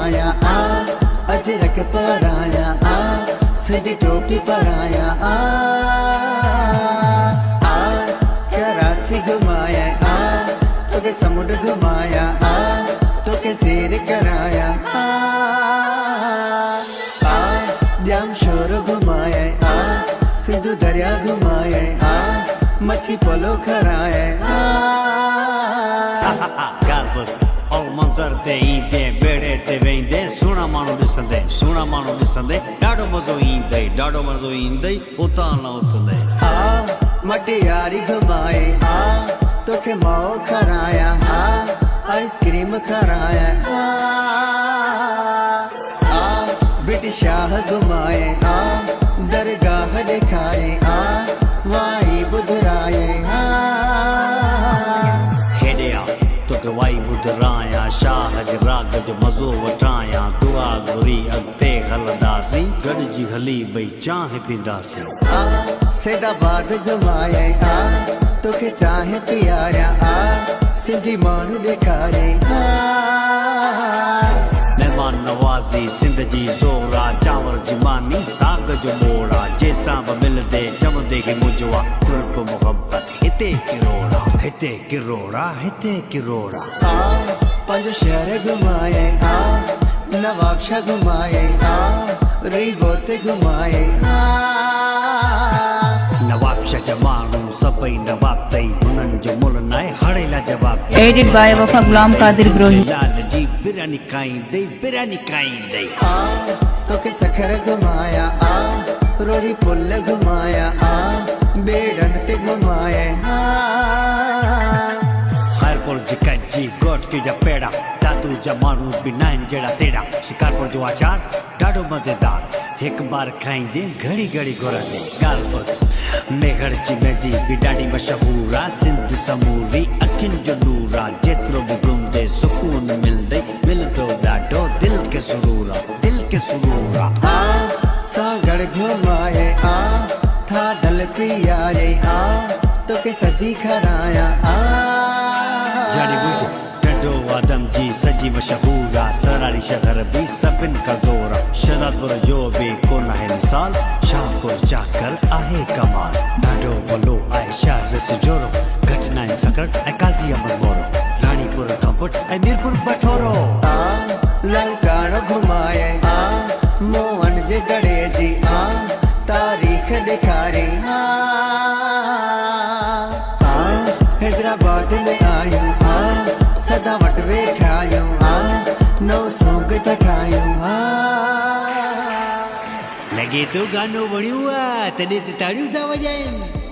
घुमाया अजरक पराया सजी टोपी पराया कराची घुमाया तो के समुद्र घुमाया तो के सैर कराया जाम शोर घुमाया सिंधु दरिया घुमाया मच्छी पोलो खराया मंजर ते ईंदे बेड़े ते वेंदे सुणा माण्हू ॾिसंदे ॾाढो मज़ो ईंदई उतां न उथंदे मटियारी घुमाए तोखे माओ खराया आइसक्रीम खराया ब्रिटिश शाह घुमाए दरगाह दिखाए वाई बुधराए वाई बुधराया शाह जे राग जो मज़ो वठाया दुआ घुरी अॻिते हलंदासीं गॾिजी हली ॿई चांहि पींदासीं सैदाबाद घुमाए तोखे चांहि पीआरिया सिंधी माण्हू ॾेखारे महिमान नवाज़ी सिंध जी ज़ोरा चांवर जी मानी साग जो मोड़ा जंहिंसां बि मिलंदे चवंदे ही मुंहिंजो आहे कुर्ब मोहब्बत हिते किरोड़ा पंज शहर घुमाए नवाबशाह घुमाए रीगोत घुमाए नवाबशाह जा माण्हू सभई नवाब तई हुननि जो मुल नाहे हड़ेला जवाब एडिट बाय वफा गुलाम कादिर ब्रोही लाल जी बिरयानी खाईंदई तोखे सखर घुमाया रोड़ी पुल घुमाया बेड़न ते घुमाया खैरपुर जी कच्ची गोटकी जा पेड़ा दादू जा माण्हू बि नाहिनि जहिड़ा तेड़ा शिकारपुर जो आचार ॾाढो मज़ेदार हिकु बार खाईंदे घड़ी घुरंदे ॻाल्हि ॿुध मेघड़ जी मेहंदी बि ॾाढी मशहूर आहे सिंध समूरी अखियुनि जो नूर आहे जेतिरो बि घुमंदे सुकून मिलंदो ॾाढो दिल के सुरूर आहे सागड़ घुमाए था दल पियारे तोखे सजी खराया जानी बुझ टंडो आदम जी सजी मशहूर आहे सरारी शहर बि सभिनि खां ज़ोर आहे शहनादपुर जो बि कोन आहे मिसाल शाहपुर चाकर आहे कमाल ॾाढो भलो आहे शाह रस जोरो घटनाइन सकट ऐं काज़ी अहमद मोरो रानीपुर खंपट ऐं मीरपुर बठोरो लंकाणो घुमाए मोहन जे गड़े जी तारीख़ ॾेखारे हैदराबाद में आयूं सदा वट वेठायूं नौ सोंग ठायूं लॻे थो गानो वणियो आहे तॾहिं त ताड़ियूं था वॼाइनि।